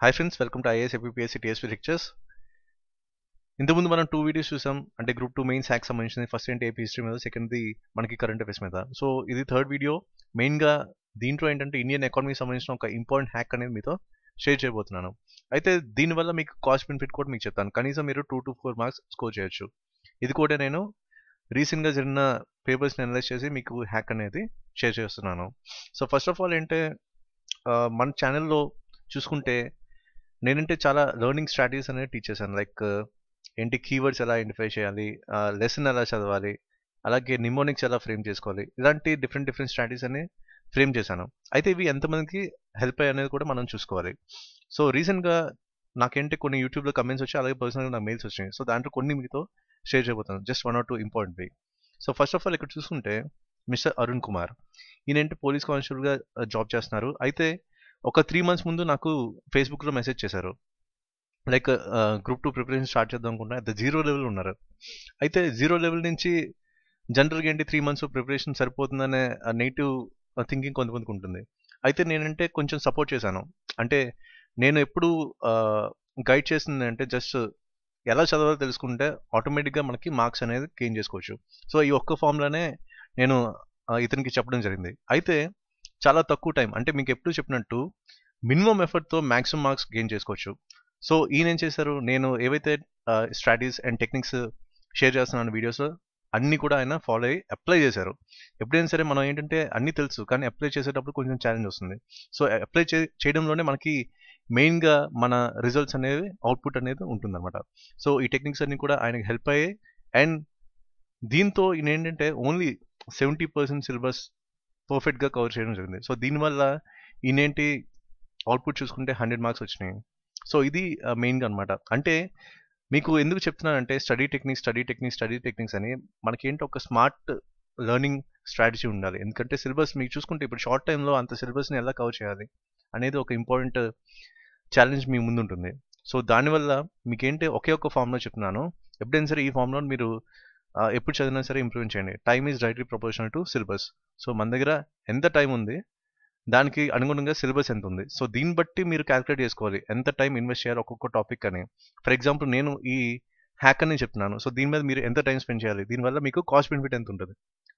Hi friends, welcome to IAS APSC tsp lectures. ఇంతకుముందు మనం 2 videos చూసాం. అంటే గ్రూప్ 2 మెయిన్స్ హ్యాక్ సంబంధించింది. ఫస్ట్ ఏంటి ఏపీ హిస్టరీ మీద, సెకండ్ది మనకి కరెంట్ అఫైర్స్ మీద. సో ఇది థర్డ్ వీడియో. మెయిన్గా దీంట్లో ఏంటంటే ఇండియన్ ఎకానమీకి సంబంధించిన ఒక ఇంపార్టెంట్ హ్యాక్ అనేది మీతో షేర్ చేయబోతున్నాను. అయితే దీనివల్ల మీకు కాస్ట్ బెనిఫిట్ కూడా మీకు చెప్తాను. కనీసం మీరు 2 to 4 మార్క్స్ స్కోర్ చేయొచ్చు. ఇది కూడా నేను రీసెంట్గా జరిగిన పేపర్స్ని అనలైజ్ చేసి మీకు హ్యాక్ అనేది షేర్ చేస్తున్నాను. సో ఫస్ట్ ఆఫ్ ఆల్ ఏంటంటే మన ఛానల్లో చూసుకుంటే నేనంటే చాలా లెర్నింగ్ స్ట్రాటజీస్ అనేది టీచ్ చేశాను. లైక్ ఏంటి కీవర్డ్స్ ఎలా ఐడెంటిఫై చేయాలి, లెసన్ ఎలా చదవాలి, అలాగే నిమోనిక్స్ ఎలా ఫ్రేమ్ చేసుకోవాలి, ఇలాంటి డిఫరెంట్ స్ట్రాటజీస్ అని ఫ్రేమ్ చేశాను. అయితే ఇవి ఎంతమందికి హెల్ప్ అయ్యాయి అనేది కూడా మనం చూసుకోవాలి. సో రీసెంట్గా నాకేంటి కొన్ని యూట్యూబ్లో కమెంట్స్ వచ్చి, అలాగే పర్సనల్గా నాకు మెయిల్స్ వచ్చినాయి. సో దాంట్లో కొన్ని మీతో షేర్ చేయబోతాను. Just 1 or 2 important way. So first of all ఇక్కడ చూసుకుంటే మిస్టర్ అరుణ్ కుమార్, ఈయనంటే పోలీస్ కానిస్టేబుల్గా జాబ్ చేస్తున్నారు. అయితే ఒక 3 months ముందు నాకు ఫేస్బుక్లో మెసేజ్ చేశారు. లైక్ గ్రూప్ 2 ప్రిపరేషన్ స్టార్ట్ చేద్దాం అనుకుంటున్నా. అయితే 0 లెవెల్ ఉన్నారు. అయితే 0 లెవెల్ నుంచి జనరల్గా ఏంటి 3 months ప్రిపరేషన్ సరిపోతుందనే నెగిటివ్ థింకింగ్ కొంతమందికి ఉంటుంది. అయితే నేనంటే కొంచెం సపోర్ట్ చేశాను. అంటే నేను ఎప్పుడు గైడ్ చేసింది అంటే జస్ట్ ఎలా చదవాలో తెలుసుకుంటే ఆటోమేటిక్గా మనకి మార్క్స్ అనేది గెయిన్ చేసుకోవచ్చు. సో ఈ ఒక్క ఫామ్లోనే నేను ఇతనికి చెప్పడం జరిగింది. అయితే చాలా తక్కువ టైం, అంటే మీకు ఎప్పుడు చెప్పినట్టు మినిమం ఎఫర్ట్తో మ్యాక్సిమం మార్క్స్ గెయిన్ చేసుకోవచ్చు. సో ఈయన ఏం చేశారు, నేను ఏవైతే స్ట్రాటజీస్ అండ్ టెక్నిక్స్ షేర్ చేస్తున్నాను వీడియోస్లో అన్నీ కూడా ఆయన ఫాలో అయ్యి అప్లై చేశారు. ఎప్పుడైనా సరే మనం ఏంటంటే అన్నీ తెలుసు, కానీ అప్లై చేసేటప్పుడు కొంచెం ఛాలెంజ్ వస్తుంది. సో అప్లై చేయడంలోనే మనకి మెయిన్గా మన రిజల్ట్స్ అనేవి, అవుట్పుట్ అనేది ఉంటుందన్నమాట. సో ఈ టెక్నిక్స్ అన్నీ కూడా ఆయనకి హెల్ప్ అయ్యాయి. అండ్ దీంతో ఈయన ఏంటంటే ఓన్లీ 70% సిలబస్ పర్ఫెక్ట్గా కవర్ చేయడం జరిగింది. సో దీనివల్ల ఈయనేంటి అవుట్పుట్ చూసుకుంటే 100 మార్క్స్ వచ్చినాయి. సో ఇది మెయిన్గా అనమాట. అంటే మీకు ఎందుకు చెప్తున్నానంటే స్టడీ టెక్నిక్స్ అని మనకేంటి ఒక స్మార్ట్ లెర్నింగ్ స్ట్రాటజీ ఉండాలి. ఎందుకంటే సిలబస్ మీకు చూసుకుంటే ఇప్పుడు షార్ట్ టైంలో అంత సిలబస్ని ఎలా కవర్ చేయాలి అనేది ఒక ఇంపార్టెంట్ ఛాలెంజ్ మీ ముందు ఉంటుంది. సో దానివల్ల మీకేంటి ఒకే ఒక ఫామ్లో చెప్తున్నాను. ఎప్పుడైనా సరే ఈ ఫామ్లో మీరు ఎప్పుడు చదివినా సరే ఇంప్రూవ్ చేయండి. Time is directly proportional to syllabus. So మన దగ్గర ఎంత టైం ఉంది, దానికి అనుగుణంగా సిలబస్ ఎంత ఉంది. సో దీన్ని బట్టి మీరు క్యాలిక్యులేట్ చేసుకోవాలి ఎంత టైం ఇన్వెస్ట్ చేయాలి ఒక్కొక్క టాపిక్ అని. ఫర్ ఎగ్జాంపుల్ నేను ఈ హ్యాక్ అని చెప్తున్నాను. సో దీని మీద మీరు ఎంత టైం స్పెండ్ చేయాలి, దీనివల్ల మీకు కాస్ట్ బెనిఫిట్ ఎంత ఉంటుంది,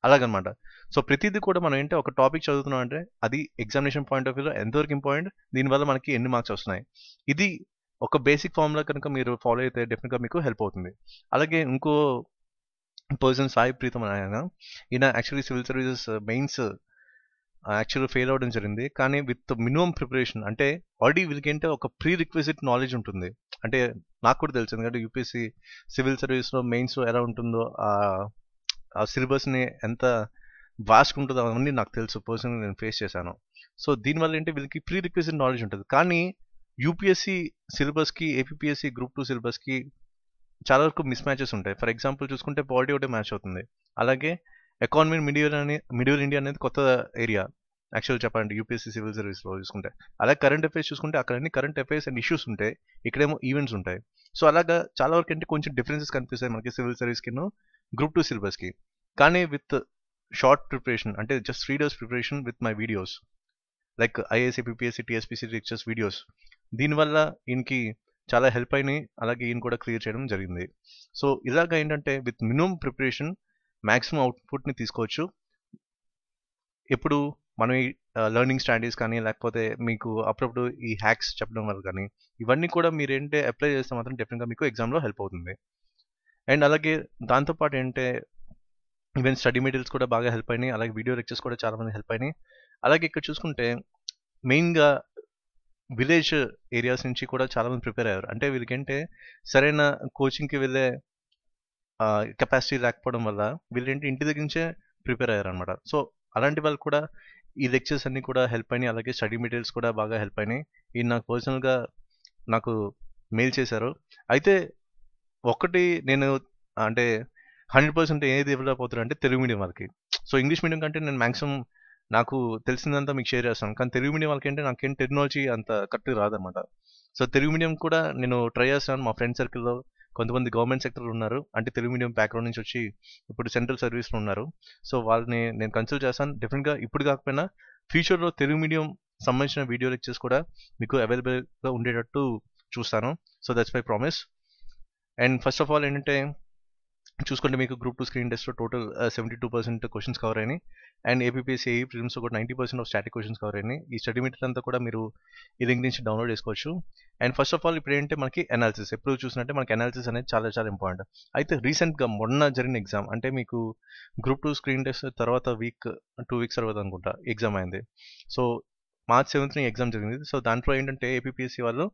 అలాగనమాట. సో ప్రతిదీ కూడా మనం ఏంటంటే ఒక టాపిక్ చదువుతున్నాం అంటే అది ఎగ్జామినేషన్ పాయింట్ ఆఫ్ వ్యూలో ఎంతవరకు ఇంపార్టెంట్, దీనివల్ల మనకి ఎన్ని మార్క్స్ వస్తున్నాయి, ఇది ఒక బేసిక్ ఫార్ములా కనుక మీరు ఫాలో అయితే డెఫినెట్గా మీకు హెల్ప్ అవుతుంది. అలాగే ఇంకో పర్సన్ సాయి ప్రీతం ఆయన, ఈయన యాక్చువల్లీ సివిల్ సర్వీసెస్ మెయిన్స్ యాక్చువల్గా ఫెయిల్ అవ్వడం జరిగింది. కానీ విత్ మినిమం ప్రిపరేషన్, అంటే ఆల్రెడీ వీళ్ళకి ఒక ప్రీ రిక్విజిట్ నాలెడ్జ్ ఉంటుంది. అంటే నాకు కూడా తెలుసు, ఎందుకంటే యూపీఎస్సీ సివిల్ సర్వీస్లో మెయిన్స్లో ఎలా ఉంటుందో, ఆ సిలబస్ని ఎంత వాస్ట్ ఉంటుందో అవన్నీ నాకు తెలుసు, పర్సనల్గా నేను ఫేస్ చేశాను. సో దీనివల్ల ఏంటి వీళ్ళకి ప్రీ రిక్విజిట్ నాలెడ్జ్ ఉంటుంది. కానీ యూపీఎస్సీ సిలబస్కి, ఏపీఎస్సీ గ్రూప్ 2 సిలబస్కి చాలా వరకు మిస్ మ్యాచెస్ ఉంటాయి. ఫర్ ఎగ్జాంపుల్ చూసుకుంటే పాలిటీ ఒకటే మ్యాచ్ అవుతుంది. అలాగే ఎకానమీ మిడిల్ ఇండియా అనేది కొత్త ఏరియా యాక్చువల్ చెప్పాలంటే యూపీఎస్సీ సివిల్ సర్వీస్లో చూసుకుంటే. అలాగే కరెంట్ అఫైర్స్ చూసుకుంటే అక్కడ అన్ని కరెంట్ అఫైర్స్ అండ్ ఇష్యూస్ ఉంటాయి, ఇక్కడేమో ఈవెంట్స్ ఉంటాయి. సో అలాగా చాలా వరకు అంటే కొంచెం డిఫరెన్సెస్ కనిపిస్తాయి మనకి సివిల్ సర్వీస్కి గ్రూప్ 2 సిలబస్కి. కానీ విత్ షార్ట్ ప్రిపరేషన్, అంటే just 3 days preparation with my videos like IAS APSC TSPC lectures videos, దీనివల్ల ఈయనకి చాలా హెల్ప్ అయినాయి. అలాగే ఈయన కూడా క్లియర్ చేయడం జరిగింది. సో ఇలాగ ఏంటంటే విత్ మినిమం ప్రిపరేషన్ మ్యాక్సిమం అవుట్పుట్ని తీసుకోవచ్చు. ఎప్పుడు మనం ఈ లెర్నింగ్ స్ట్రాటజీస్ కానీ, లేకపోతే మీకు అప్పుడప్పుడు ఈ హ్యాక్స్ చెప్పడం వల్ల కానీ, ఇవన్నీ కూడా మీరు ఏంటంటే అప్లై చేస్తే మాత్రం డెఫినెట్గా మీకు ఎగ్జామ్లో హెల్ప్ అవుతుంది. అండ్ అలాగే దాంతోపాటు ఏంటంటే ఈవెన్ స్టడీ మెటీరియల్స్ కూడా బాగా హెల్ప్ అయినాయి. అలాగే వీడియో లెక్చర్స్ కూడా చాలామంది హెల్ప్ అయినాయి. అలాగే ఇక్కడ చూసుకుంటే మెయిన్గా విలేజ్ ఏరియాస్ నుంచి కూడా చాలామంది ప్రిపేర్ అయ్యారు. అంటే వీళ్ళకంటే సరైన కోచింగ్కి వెళ్ళే కెపాసిటీ లేకపోవడం వల్ల వీళ్ళేంటి ఇంటి దగ్గర నుంచే ప్రిపేర్ అయ్యారు అనమాట. సో అలాంటి వాళ్ళు కూడా ఈ లెక్చర్స్ అన్నీ కూడా హెల్ప్ అయినాయి. అలాగే స్టడీ మెటీరియల్స్ కూడా బాగా హెల్ప్ అయినాయి. ఈ నాకు పర్సనల్గా నాకు మెయిల్ చేశారు. అయితే ఒకటి నేను అంటే 100% ఏది డెవలప్ అవుతుంది అంటే తెలుగు మీడియం వాళ్ళకి. సో ఇంగ్లీష్ మీడియం కంటే నేను మ్యాక్సిమం నాకు తెలిసిందంతా మీకు షేర్ చేస్తాను. కానీ తెలుగు మీడియం వాళ్ళకి అంటే నాకేం టెక్నాలజీ అంత కరెక్ట్గా రాదనమాట. సో తెలుగు మీడియం కూడా నేను ట్రై చేస్తాను. మా ఫ్రెండ్ సర్కిల్లో కొంతమంది గవర్నమెంట్ సెక్టర్లు ఉన్నారు, అంటే తెలుగు మీడియం బ్యాక్గ్రౌండ్ నుంచి వచ్చి ఇప్పుడు సెంట్రల్ సర్వీస్లో ఉన్నారు. సో వాళ్ళని నేను కన్సల్ట్ చేస్తాను. డెఫినెట్గా ఇప్పుడు కాకపోయినా ఫ్యూచర్లో తెలుగు మీడియం సంబంధించిన వీడియో లెక్చర్స్ కూడా మీకు అవైలబుల్గా ఉండేటట్టు చూస్తాను. So that's my promise. And first of all ఏంటంటే చూసుకుంటే మీకు గ్రూప్ 2 స్క్రీన్ టెస్ట్లో టోటల్ 72% క్వశ్చన్స్ కవర్ అయినాయి. అండ్ ఏపీపీఎస్సీ ఏఈ ప్రిలిమ్స్ కూడా 90% ఆఫ్ స్టాటిక్ క్వశ్చన్స్ కవర్ అయినాయి. ఈ స్టడీ మెటీరియల్ అంతా కూడా మీరు ఈ లింక్ నుంచి డౌన్లోడ్ చేసుకోవచ్చు. అండ్ ఫస్ట్ ఆఫ్ ఆల్ ఇప్పుడు ఏంటంటే మనకి అనాలిసిస్, ఎప్పుడు చూసినట్టే మనకి అనాలిసిస్ అనేది చాలా చాలా ఇంపార్టెంట్. అయితే రీసెంట్గా మొన్న జరిగిన ఎగ్జామ్ అంటే మీకు గ్రూప్ 2 స్క్రీన్ టెస్ట్ తర్వాత 2 వీక్స్ తర్వాత అనుకుంటా ఎగ్జామ్ అయింది. సో March 7th ఎగ్జామ్ జరిగింది. సో దాంట్లో ఏంటంటే ఏపీపీఎస్సీ వాళ్ళు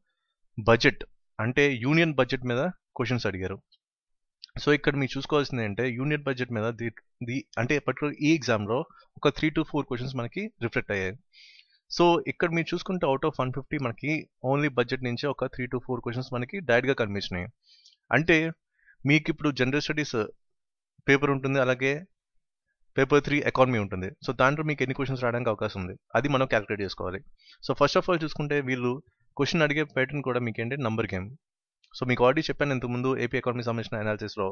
బడ్జెట్ అంటే యూనియన్ బడ్జెట్ మీద క్వశ్చన్స్ అడిగారు. సో ఇక్కడ మీరు చూసుకోవాల్సింది ఏంటంటే యూనియన్ బడ్జెట్ మీద అంటే పర్టికులర్ ఈ ఎగ్జామ్లో ఒక 3 to 4 క్వశ్చన్స్ మనకి రిఫ్లెక్ట్ అయ్యాయి. సో ఇక్కడ మీరు చూసుకుంటే అవుట్ ఆఫ్ 150 మనకి ఓన్లీ బడ్జెట్ నుంచి ఒక 3 to 4 క్వశ్చన్స్ మనకి డైరెక్ట్గా కనిపించినాయి. అంటే మీకు ఇప్పుడు జనరల్ స్టడీస్ పేపర్ ఉంటుంది, అలాగే పేపర్ 3 ఎకానమీ ఉంటుంది. సో దాంట్లో మీకు ఎన్ని క్వశ్చన్స్ రావడానికి అవకాశం ఉంది అది మనం క్యాలిక్యులేట్ చేసుకోవాలి. సో ఫస్ట్ ఆఫ్ ఆల్ చూసుకుంటే వీళ్ళు క్వశ్చన్ అడిగే ప్యాటర్న్ కూడా మీకు ఏంటంటే నంబర్ గేమ్. సో మీకు ఆల్రెడీ చెప్పాను ఇంతకుముందు ఏపీ ఎకానమీ సంబంధించిన అనాలిసిస్లో.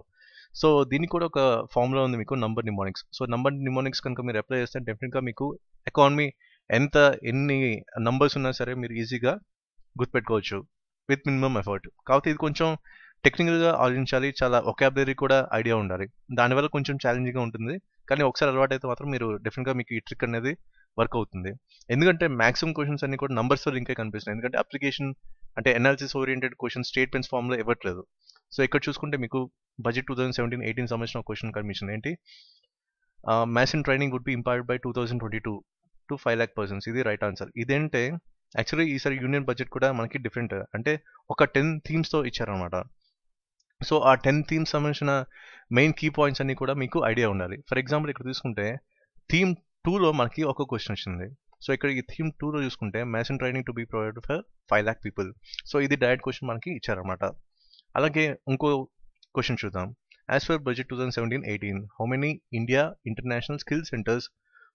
సో దీనికి కూడా ఒక ఫార్ములా ఉంది మీకు, number mnemonics. So number mnemonics కనుక మీరు అప్లై చేస్తే డెఫినెట్గా మీకు ఎకానమీ ఎన్ని నంబర్స్ ఉన్నా సరే మీరు ఈజీగా గుర్తుపెట్టుకోవచ్చు విత్ మినిమం ఎఫర్ట్. కాకపోతే ఇది కొంచెం టెక్నికల్గా ఆలోచించాలి, చాలా ఒకాబులరీ కూడా ఐడియా ఉండాలి. దానివల్ల కొంచెం ఛాలెంజింగ్గా ఉంటుంది, కానీ ఒకసారి అలవాటు అయితే మాత్రం మీరు డెఫినెట్గా మీకు ఈ ట్రిక్ అనేది వర్క్ అవుతుంది. ఎందుకంటే మ్యాక్సిమం క్వశ్చన్స్ అన్ని కూడా నంబర్స్తో లింకే కనిపిస్తున్నాయి. ఎందుకంటే అప్లికేషన్ అంటే అనాలిసిస్ ఓరియంటెడ్ క్వశ్చన్ స్టేట్మెంట్స్ ఫామ్లో ఇవ్వట్లేదు. సో ఇక్కడ చూసుకుంటే మీకు బడ్జెట్ 2017-18 సంబంధించిన క్వశ్చన్ కనిపించింది ఏంటి, maths and training would be imparted by 2022 to 5 lakh persons. ఇది రైట్ ఆన్సర్. ఇదేంటే యాక్చువల్లీ ఈసారి యూనియన్ బడ్జెట్ కూడా మనకి డిఫరెంట్, అంటే ఒక 10 థీమ్స్తో ఇచ్చారనమాట. సో ఆ 10 థీమ్స్ సంబంధించిన మెయిన్ కీ పాయింట్స్ అన్ని కూడా మీకు ఐడియా ఉండాలి. ఫర్ ఎగ్జాంపుల్ ఇక్కడ తీసుకుంటే థీమ్ 2లో మనకి ఒక క్వశ్చన్ వచ్చింది. సో ఇక్కడ ఈ థీమ్ 2లో చూసుకుంటే maths and training to be provided for 5 lakh people. So ఇది డైరెక్ట్ క్వశ్చన్ మనకి ఇచ్చారనమాట. అలాగే ఇంకో క్వశ్చన్ చూద్దాం. As per budget 2017-18 how many India international skill centres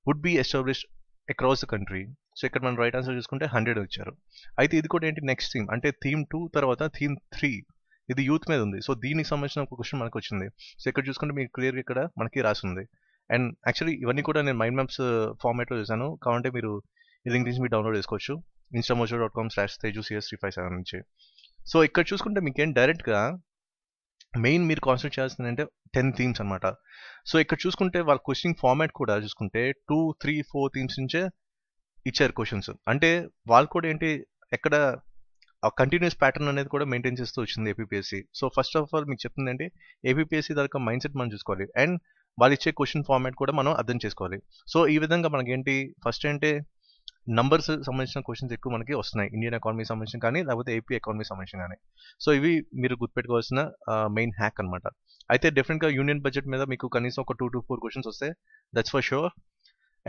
would be established across the country. So ఇక్కడ మనం రైట్ ఆన్సర్ చూసుకుంటే 100 ఇచ్చారు. అయితే ఇది కూడా ఏంటి నెక్స్ట్ థీమ్, అంటే థీమ్ 2 తర్వాత థీమ్ 3 ఇది యూత్ మీద ఉంది. సో దీనికి సంబంధించిన ఒక క్వశ్చన్ మనకు వచ్చింది. సో ఇక్కడ చూసుకుంటే మీకు క్లియర్గా ఇక్కడ మనకి రాసి ఉంది. అండ్ యాక్చువల్లీ ఇవన్నీ కూడా నేను మైండ్ మ్యాప్స్ ఫార్మాట్లో చేశాను, కావాలంటే మీరు ఈ లింక్ నుంచి మీరు డౌన్లోడ్ చేసుకోవచ్చు instamojo.com/tejucs357 నుంచి. సో ఇక్కడ చూసుకుంటే మీకేం డైరెక్ట్గా మెయిన్ మీరు కాన్సన్ట్రేట్ చేయాల్సింది అంటే 10 థీమ్స్ అనమాట. సో ఇక్కడ చూసుకుంటే వాళ్ళ క్వశ్చన్ ఫార్మాట్ కూడా చూసుకుంటే 2, 3, 4 థీమ్స్ నుంచే ఇచ్చారు క్వశ్చన్స్. అంటే వాళ్ళు కూడా ఏంటి ఎక్కడ ఆ కంటిన్యూస్ ప్యాటర్న్ అనేది కూడా మెయింటైన్ చేస్తూ వచ్చింది APPSC. So first of all మీకు చెప్తుందంటే ఏపీపీఎస్సీ దాకా మైండ్ సెట్ మనం చూసుకోవాలి, అండ్ వాళ్ళు ఇచ్చే క్వశ్చన్ ఫార్మాట్ కూడా మనం అర్థం చేసుకోవాలి. సో ఈ విధంగా మనకేంటి ఫస్ట్ అంటే నంబర్స్ సంబంధించిన క్వశ్చన్స్ ఎక్కువ మనకి వస్తున్నాయి, ఇండియన్ ఎకానమీ సంబంధించిన కానీ లేకపోతే ఏపీ ఎకానమీ సంబంధించిన కానీ. సో ఇవి మీరు గుర్తుపెట్టుకోవాల్సిన మెయిన్ హ్యాక్ అనమాట. అయితే డెఫినెట్గా యూనియన్ బడ్జెట్ మీద మీకు కనీసం ఒక 2 to 4 క్వశ్చన్స్ వస్తాయి, దట్స్ ఫర్ షూర్.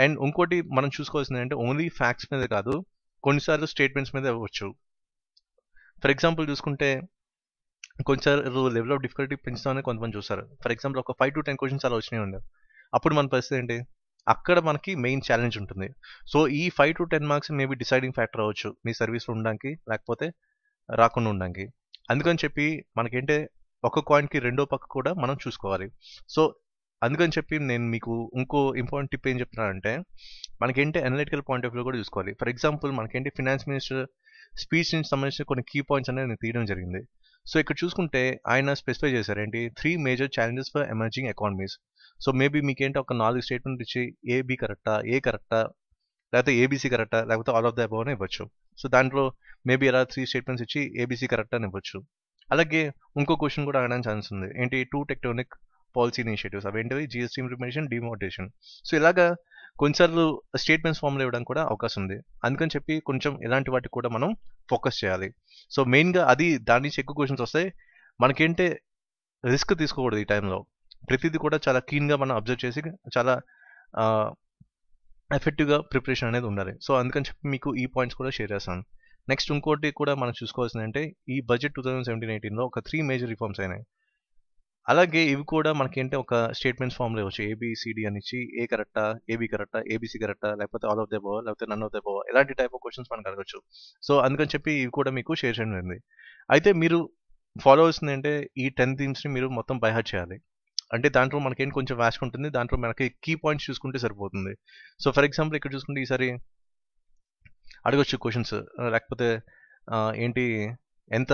అండ్ ఇంకోటి మనం చూసుకోవాల్సింది అంటే ఓన్లీ ఫ్యాక్ట్స్ మీద కాదు, కొన్నిసార్లు స్టేట్మెంట్స్ మీద ఇవ్వచ్చు. ఫర్ ఎగ్జాంపుల్ చూసుకుంటే కొన్నిసార్లు లెవెల్ ఆఫ్ డిఫికల్టీ పెంచుతామని కొంతమంది చూస్తారు. ఫర్ ఎగ్జాంపుల్ ఒక 5 to 10 క్వశ్చన్స్ అలా వచ్చినాయి ఉండే, అప్పుడు మన పరిస్థితి ఏంటి, అక్కడ మనకి మెయిన్ ఛాలెంజ్ ఉంటుంది. సో ఈ 5 to 10 marks maybe deciding factor అవ్వచ్చు మీ సర్వీస్లో ఉండడానికి లేకపోతే రాకుండా ఉండడానికి. అందుకని చెప్పి మనకేంటే ఒక కాయిన్కి రెండో పక్క కూడా మనం చూసుకోవాలి. సో అందుకని చెప్పి నేను మీకు ఇంకో ఇంపార్టెంట్ టిప్ ఏం చెప్తున్నానంటే మనకేంటి అనలిటికల్ పాయింట్ ఆఫ్ వ్యూ కూడా చూసుకోవాలి. ఫర్ ఎగ్జాంపుల్ మనకేంటి ఫినాన్స్ మినిస్టర్ స్పీచ్ నుంచి సంబంధించిన కొన్ని కీ పాయింట్స్ అనేది నేను తీయడం జరిగింది. సో ఇక్కడ చూసుకుంటే ఆయన స్పెసిఫై చేశారు ఏంటి 3 major challenges for emerging economies. So maybe మీకేంటి ఒక 4 స్టేట్మెంట్ ఇచ్చి ఏబి కరెక్టా, ఏ కరెక్టా, లేకపోతే ఏబీసీ కరెక్టా, లేకపోతే ఆల్ ఆఫ్ ద అబవ్ అని ఇవ్వచ్చు. సో దాంట్లో మేబీ అలా 3 స్టేట్మెంట్స్ ఇచ్చి ఏబీసీ కరెక్టా అని ఇవ్వచ్చు. అలాగే ఇంకో క్వశ్చన్ కూడా అడగడానికి ఛాన్స్ ఉంది ఏంటి 2 టెక్టోనిక్ పాలసీ ఇనిషియేటివ్స్, అవేంటివి జిఎస్టీ ఇంప్లిమెంటేషన్, డిమోటేషన్. సో ఇలాగా కొన్నిసార్లు స్టేట్మెంట్స్ ఫామ్లో ఇవ్వడానికి కూడా అవకాశం ఉంది. అందుకని చెప్పి కొంచెం ఇలాంటి వాటికి కూడా మనం ఫోకస్ చేయాలి. సో మెయిన్గా అది దాని నుంచి ఎక్కువ క్వశ్చన్స్ వస్తాయి, మనకేంటే రిస్క్ తీసుకోకూడదు ఈ టైంలో. ప్రతిదీ కూడా చాలా క్లీన్గా మనం అబ్జర్వ్ చేసి చాలా ఎఫెక్టివ్గా ప్రిపరేషన్ అనేది ఉండాలి. సో అందుకని చెప్పి మీకు ఈ పాయింట్స్ కూడా షేర్ చేస్తాను. నెక్స్ట్ ఇంకోటి కూడా మనం చూసుకోవాల్సింది అంటే ఈ బడ్జెట్ 2017-18లో ఒక 3 మేజర్ రిఫార్మ్స్ అయినాయి. అలాగే ఇవి కూడా మనకేంటే ఒక స్టేట్మెంట్స్ ఫామ్లో ఇవ్వచ్చు, ఏబిసిడి అని ఇచ్చి ఏ కరెక్టా, ఏబి కరెక్టా, ఏబిసి కరెక్టా, లేకపోతే ఆల్ ఆఫ్ ద అబవ్, లేకపోతే నన్ ఆఫ్ ద అబవ్, ఇలాంటి టైప్ ఆఫ్ క్వశ్చన్స్ మనకు అడగచ్చు. సో అందుకని చెప్పి ఇవి కూడా మీకు షేర్ చేయడం జరిగింది. అయితే మీరు ఫాలో అవుతుంది అంటే ఈ 10 థీమ్స్ని మీరు మొత్తం బై హార్ట్ చేయాలి. అంటే దాంట్లో మనకేంటి కొంచెం వ్యాస్ట్ ఉంటుంది, దాంట్లో మనకి కీ పాయింట్స్ చూసుకుంటే సరిపోతుంది. సో ఫర్ ఎగ్జాంపుల్ ఇక్కడ చూసుకుంటే ఈసారి అడగొచ్చు క్వశ్చన్స్. లేకపోతే ఏంటి ఎంత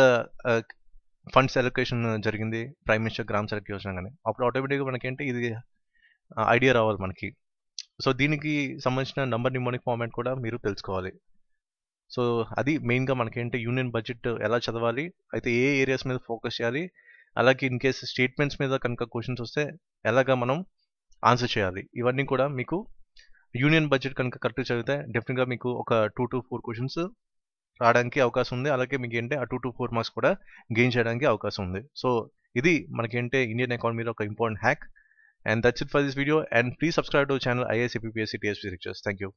ఫండ్స్ అలొకేషన్ జరిగింది prime minister gram Sadak Yojana కానీ, అప్పుడు ఆటోమేటిక్గా మనకేంటి ఇది ఐడియా రావాలి మనకి. సో దీనికి సంబంధించిన నంబర్ నిమోనిక్ ఫార్మాట్ కూడా మీరు తెలుసుకోవాలి. సో అది మెయిన్గా మనకేంటి యూనియన్ బడ్జెట్ ఎలా చదవాలి, అయితే ఏ ఏరియాస్ మీద ఫోకస్ చేయాలి, అలాగే ఇన్ కేస్ స్టేట్మెంట్స్ మీద కనుక క్వశ్చన్స్ వస్తే ఎలాగా మనం ఆన్సర్ చేయాలి, ఇవన్నీ కూడా మీకు యూనియన్ బడ్జెట్ కనుక కరెక్ట్గా చదివితే డెఫినెట్గా మీకు ఒక 2 to 4 క్వశ్చన్స్ రావడానికి అవకాశం ఉంది. అలాగే మీకు ఏంటి ఆ 2 to 4 మార్క్స్ కూడా గెయిన్ చేయడానికి అవకాశం ఉంది. సో ఇది మనకేంటి ఇండియన్ ఎకానమీలో ఒక important hack. And that's it for this video, and please subscribe to the channel IAS APPSC TSP Lectures. Thank you.